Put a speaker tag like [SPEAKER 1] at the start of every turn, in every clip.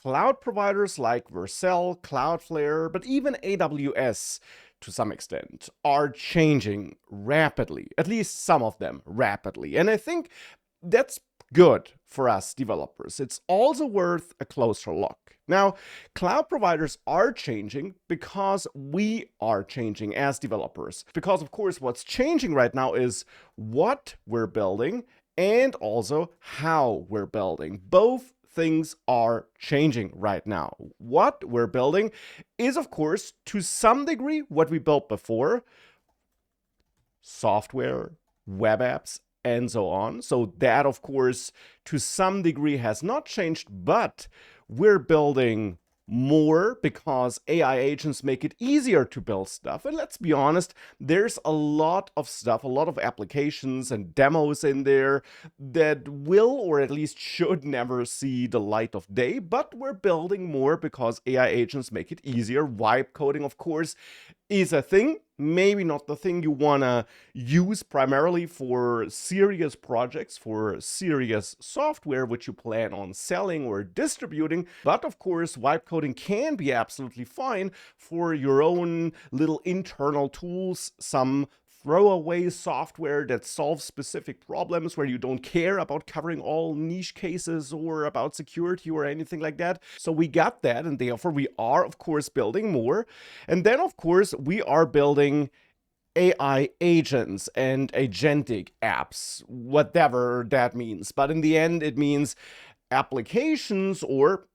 [SPEAKER 1] cloud providers like Vercel, Cloudflare, but even AWS to some extent are changing rapidly, at least some of them rapidly. And I think that's good for us developers. It's also worth a closer look. Now, cloud providers are changing because we are changing as developers. Because, of course, what's changing right now is what we're building and also how we're building. Both things are changing right now. What we're building is, of course, to some degree what we built before: software, web apps, and so on. So that, of course, to some degree has not changed, but we're building more because AI agents make it easier to build stuff. And let's be honest, there's a lot of stuff, a lot of applications and demos in there that will, or at least should, never see the light of day, but we're building more because AI agents make it easier. Vibe coding, of course, is a thing. Maybe not the thing you want to use primarily for serious projects, for serious software, which you plan on selling or distributing. But of course, vibe coding can be absolutely fine for your own little internal tools, some throwaway software that solves specific problems where you don't care about covering all niche cases or about security or anything like that. So we got that, and therefore we are, of course, building more. And then, of course, we are building AI agents and agentic apps, whatever that means. But in the end, it means applications or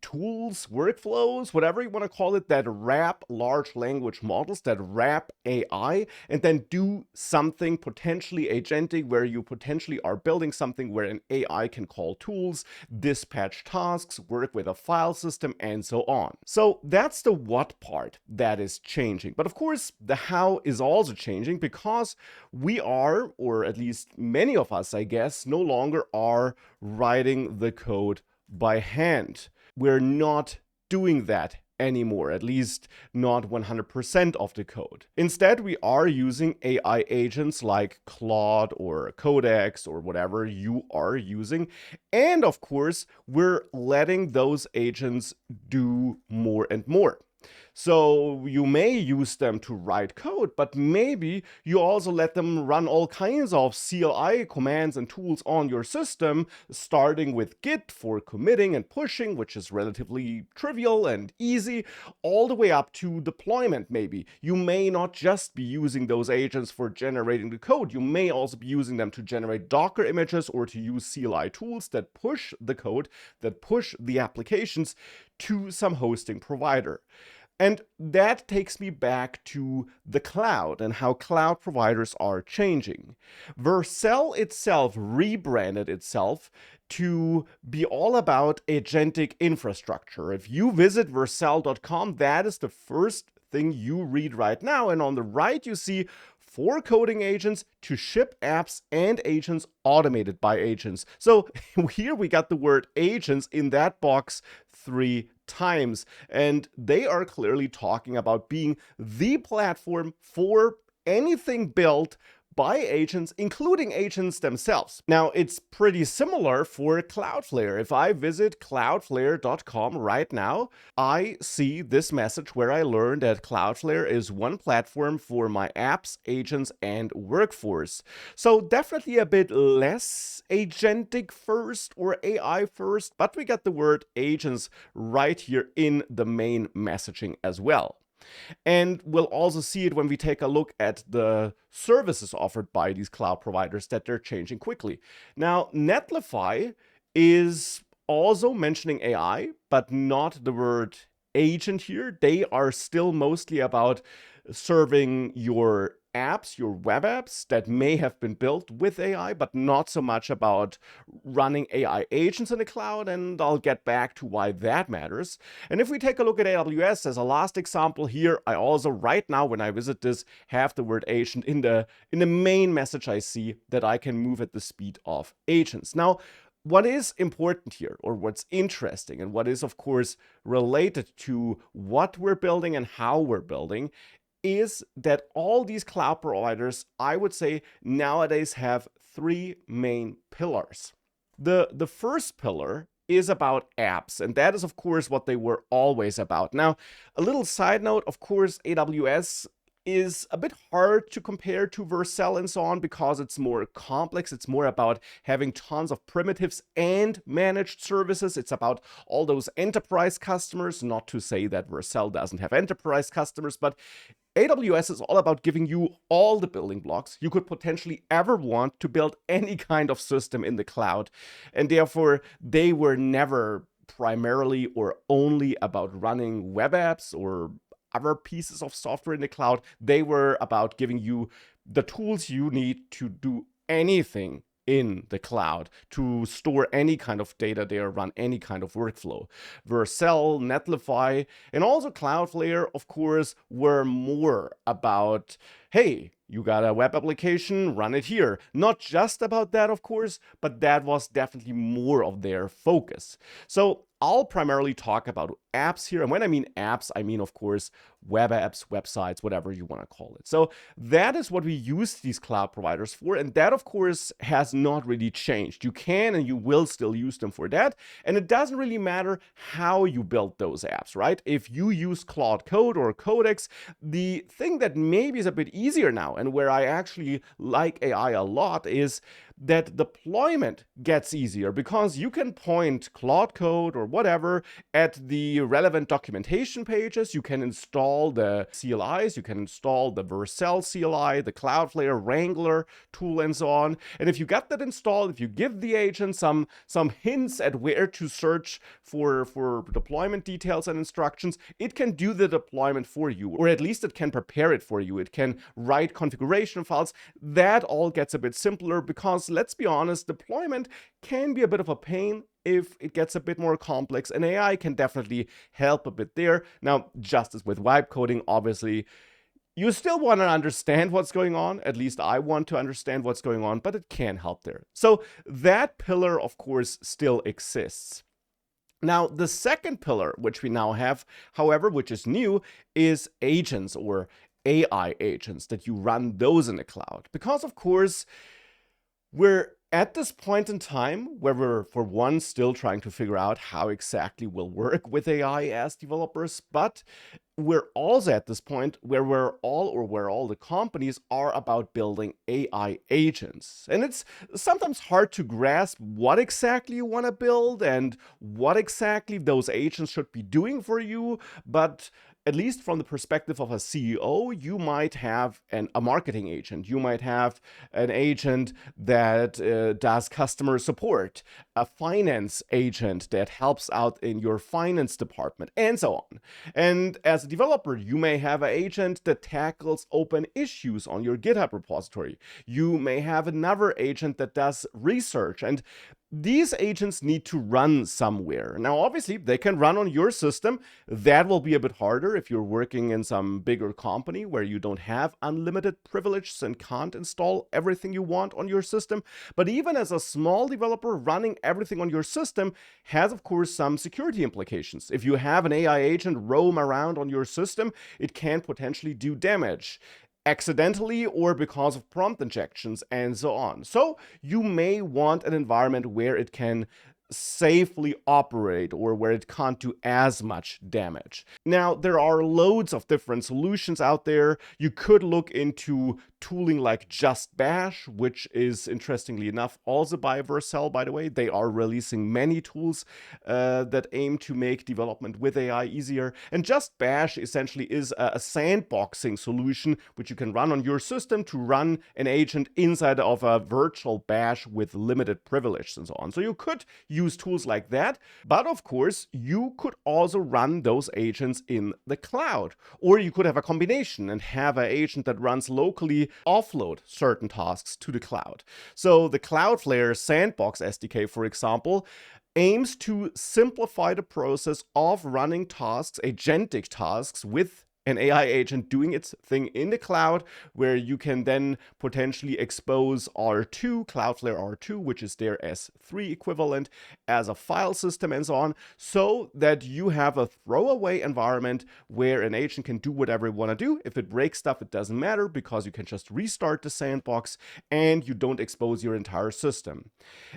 [SPEAKER 1] tools, workflows, whatever you want to call it, that wrap large language models, that wrap AI, and then do something potentially agentic, where you potentially are building something where an AI can call tools, dispatch tasks, work with a file system, and so on. So that's the what part that is changing. But of course, the how is also changing because we are, or at least many of us, I guess, no longer are writing the code by hand. We're not doing that anymore, at least not 100% of the code. Instead, we are using AI agents like Claude or Codex or whatever you are using. And of course, we're letting those agents do more and more. So you may use them to write code, but maybe you also let them run all kinds of CLI commands and tools on your system, starting with Git for committing and pushing, which is relatively trivial and easy, all the way up to deployment maybe. You may not just be using those agents for generating the code. You may also be using them to generate Docker images or to use CLI tools that push the code, that push the applications to some hosting provider. And that takes me back to the cloud and how cloud providers are changing. Vercel itself rebranded itself to be all about agentic infrastructure. If you visit vercel.com, that is the first thing you read right now. And on the right, you see 4 coding agents to ship apps and agents automated by agents. So here we got the word agents in that box 3 times, and they are clearly talking about being the platform for anything built by agents, including agents themselves. Now, it's pretty similar for Cloudflare. If I visit cloudflare.com right now, I see this message where I learned that Cloudflare is one platform for my apps, agents, and workforce. So definitely a bit less agentic first or AI first, but we got the word agents right here in the main messaging as well. And we'll also see it when we take a look at the services offered by these cloud providers that they're changing quickly. Now, Netlify is also mentioning AI, but not the word agent here. They are still mostly about serving your apps, your web apps that may have been built with AI, but not so much about running AI agents in the cloud, and I'll get back to why that matters. And if we take a look at AWS as a last example here, I also right now when I visit this have the word agent in the main message. I see that I can move at the speed of agents. Now, what is important here, or what's interesting, and what is of course related to what we're building and how we're building, is that all these cloud providers, I would say, nowadays have 3 main pillars. The first pillar is about apps, and that is, of course, what they were always about. Now, a little side note, of course, AWS is a bit hard to compare to Vercel and so on because it's more complex. It's more about having tons of primitives and managed services. It's about all those enterprise customers, not to say that Vercel doesn't have enterprise customers, but AWS is all about giving you all the building blocks you could potentially ever want to build any kind of system in the cloud. And therefore, they were never primarily or only about running web apps or other pieces of software in the cloud. They were about giving you the tools you need to do anything in the cloud, to store any kind of data there, run any kind of workflow. Vercel, Netlify, and also Cloudflare, of course, were more about, hey, you got a web application, run it here. Not just about that, of course, but that was definitely more of their focus. So I'll primarily talk about apps here. And when I mean apps, I mean, of course, web apps, websites, whatever you want to call it. So that is what we use these cloud providers for. And that, of course, has not really changed. You can and you will still use them for that. And it doesn't really matter how you build those apps, right? If you use Claude Code or Codex, the thing that maybe is a bit easier now and where I actually like AI a lot is that deployment gets easier because you can point Claude Code or whatever at the relevant documentation pages. You can install the CLIs, you can install the Vercel CLI, the Cloudflare Wrangler tool, and so on. And if you got that installed, if you give the agent some hints at where to search for deployment details and instructions, it can do the deployment for you, or at least it can prepare it for you. It can write configuration files. That all gets a bit simpler because, let's be honest, deployment can be a bit of a pain if it gets a bit more complex, and AI can definitely help a bit there. Now, just as with vibe coding, obviously, you still want to understand what's going on. At least I want to understand what's going on, but it can help there. So that pillar, of course, still exists. Now, the second pillar, which we now have, however, which is new, is agents or AI agents, that you run those in the cloud. Because, of course, we're at this point in time where we're, for one, still trying to figure out how exactly we'll work with AI as developers, but we're also at this point where where all the companies are about building AI agents. And it's sometimes hard to grasp what exactly you want to build and what exactly those agents should be doing for you, but at least from the perspective of a CEO, you might have a marketing agent. You might have an agent that does customer support, a finance agent that helps out in your finance department, and so on. And as a developer, you may have an agent that tackles open issues on your GitHub repository. You may have another agent that does research, and these agents need to run somewhere. Now, obviously, they can run on your system. That will be a bit harder if you're working in some bigger company where you don't have unlimited privileges and can't install everything you want on your system. But even as a small developer, running everything on your system has, of course, some security implications. If you have an AI agent roam around on your system, it can potentially do damage, accidentally or because of prompt injections, and so on. So you may want an environment where it can safely operate or where it can't do as much damage. Now, there are loads of different solutions out there. You could look into tooling like Just Bash, which is, interestingly enough, also by Vercel, by the way. They are releasing many tools that aim to make development with AI easier. And Just Bash essentially is a sandboxing solution which you can run on your system to run an agent inside of a virtual bash with limited privileges and so on. So you could use tools like that, but of course, you could also run those agents in the cloud. Or you could have a combination and have an agent that runs locally, offload certain tasks to the cloud. So the Cloudflare Sandbox SDK, for example, aims to simplify the process of running tasks, agentic tasks, with an AI agent doing its thing in the cloud, where you can then potentially expose R2, Cloudflare R2, which is their S3 equivalent, as a file system and so on, so that you have a throwaway environment where an agent can do whatever it want to do. If it breaks stuff, it doesn't matter because you can just restart the sandbox and you don't expose your entire system.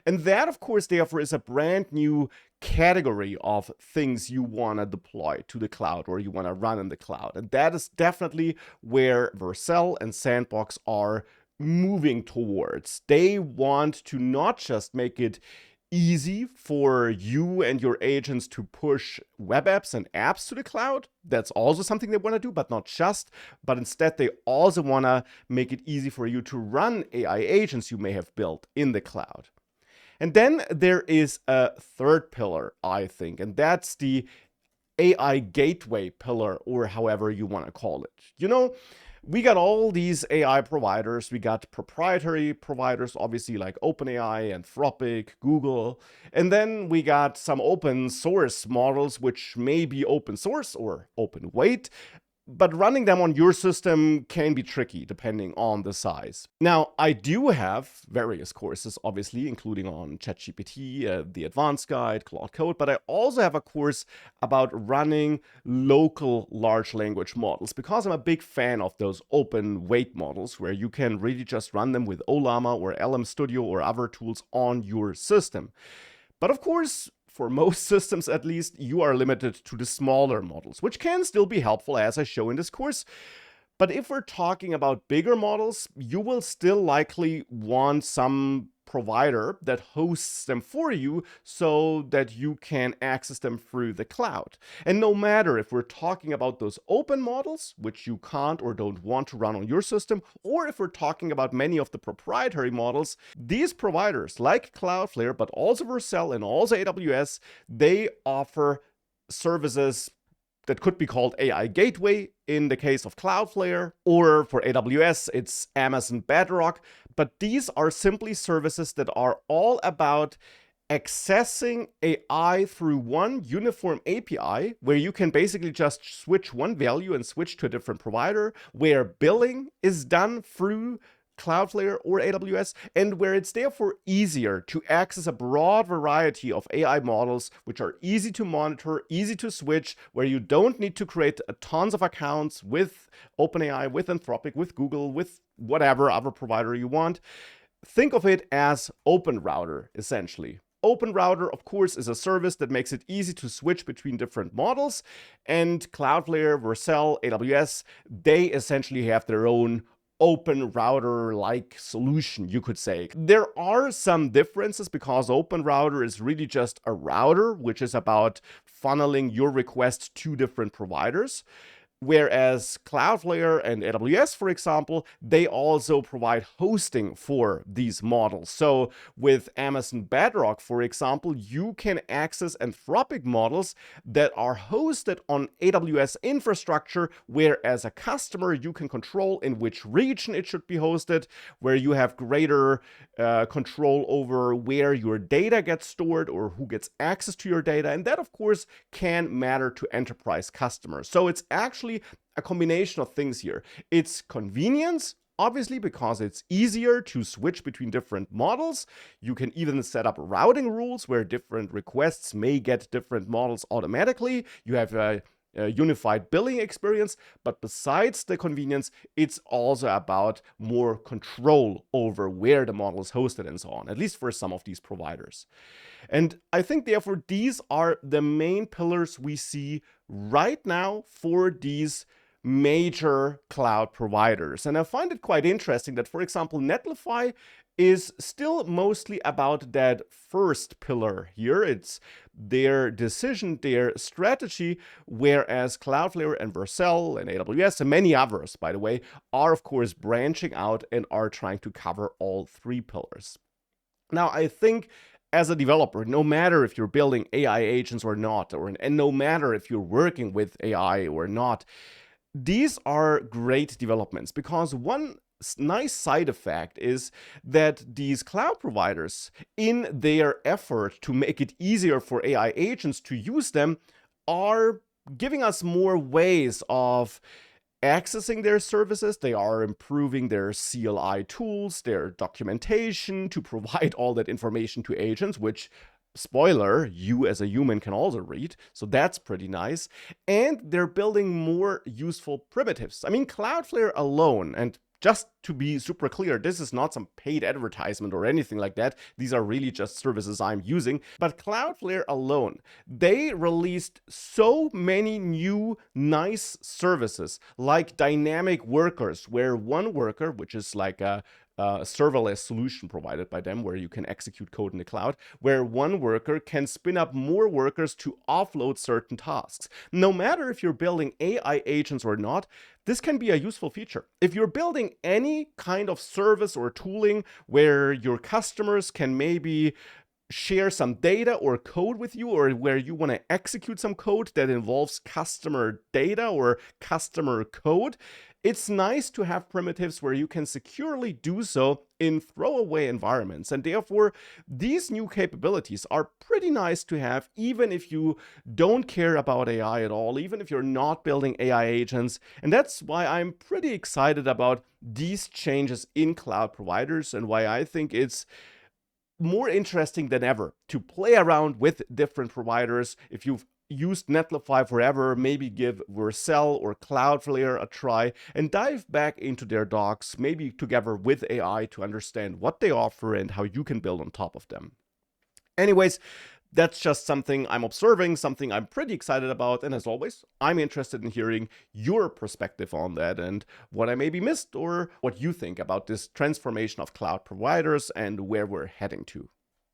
[SPEAKER 1] And that, of course, therefore, is a brand new category of things you want to deploy to the cloud or you want to run in the cloud. And that is definitely where Vercel and Sandbox are moving towards. They want to not just make it easy for you and your agents to push web apps and apps to the cloud. That's also something they want to do, but not just. But instead, they also want to make it easy for you to run AI agents you may have built in the cloud. And then there is a third pillar, I think, and that's the AI gateway pillar, or however you want to call it. You know, we got all these AI providers. We got proprietary providers, obviously, like OpenAI, Anthropic, Google. And then we got some open source models, which may be open source or open weight, but running them on your system can be tricky depending on the size. Now, I do have various courses, obviously, including on ChatGPT, the Advanced Guide, Claude Code, but I also have a course about running local large language models because I'm a big fan of those open weight models where you can really just run them with Ollama or LM Studio or other tools on your system. But of course, for most systems at least, you are limited to the smaller models, which can still be helpful as I show in this course. But if we're talking about bigger models, you will still likely want some provider that hosts them for you so that you can access them through the cloud. And no matter if we're talking about those open models, which you can't or don't want to run on your system, or if we're talking about many of the proprietary models, these providers like Cloudflare, but also Vercel and also AWS, they offer services that could be called AI Gateway in the case of Cloudflare, or for AWS, it's Amazon Bedrock. But these are simply services that are all about accessing AI through one uniform API, where you can basically just switch one value and switch to a different provider, where billing is done through Cloudflare or AWS, and where it's therefore easier to access a broad variety of AI models, which are easy to monitor, easy to switch, where you don't need to create tons of accounts with OpenAI, with Anthropic, with Google, with whatever other provider you want. Think of it as OpenRouter, essentially. OpenRouter, of course, is a service that makes it easy to switch between different models, and Cloudflare, Vercel, AWS, they essentially have their own open router-like solution, you could say. There are some differences because open router is really just a router, which is about funneling your request to different providers. Whereas Cloudflare and AWS, for example, they also provide hosting for these models. So with Amazon Bedrock, for example, you can access Anthropic models that are hosted on AWS infrastructure, where as a customer, you can control in which region it should be hosted, where you have greater control over where your data gets stored or who gets access to your data. And that, of course, can matter to enterprise customers. So it's actually a combination of things here. It's convenience, obviously, because it's easier to switch between different models. You can even set up routing rules where different requests may get different models automatically. You have a unified billing experience, but besides the convenience, it's also about more control over where the model is hosted and so on, at least for some of these providers. And I think, therefore, these are the main pillars we see right now for these major cloud providers. And I find it quite interesting that, for example, Netlify is still mostly about that first pillar here. It's their decision, their strategy, whereas Cloudflare and Vercel and AWS and many others, by the way, are of course branching out and are trying to cover all three pillars. Now, I think as a developer, no matter if you're building AI agents or not, and no matter if you're working with AI or not, these are great developments because one nice side effect is that these cloud providers, in their effort to make it easier for AI agents to use them, are giving us more ways of accessing their services. They are improving their CLI tools, their documentation to provide all that information to agents, which, spoiler, you as a human can also read. So that's pretty nice. And they're building more useful primitives. I mean, Cloudflare alone, and just to be super clear, this is not some paid advertisement or anything like that. These are really just services I'm using. But Cloudflare alone, they released so many new nice services like dynamic workers, where one worker, which is like a serverless solution provided by them where you can execute code in the cloud, where one worker can spin up more workers to offload certain tasks. No matter if you're building AI agents or not, this can be a useful feature. If you're building any kind of service or tooling where your customers can maybe share some data or code with you, or where you want to execute some code that involves customer data or customer code, it's nice to have primitives where you can securely do so in throwaway environments. And therefore, these new capabilities are pretty nice to have, even if you don't care about AI at all, even if you're not building AI agents. And that's why I'm pretty excited about these changes in cloud providers, and why I think it's more interesting than ever to play around with different providers. If you've used Netlify forever, maybe give Vercel or Cloudflare a try and dive back into their docs, maybe together with AI, to understand what they offer and how you can build on top of them. Anyways, that's just something I'm observing, something I'm pretty excited about. And as always, I'm interested in hearing your perspective on that and what I maybe missed, or what you think about this transformation of cloud providers and where we're heading to.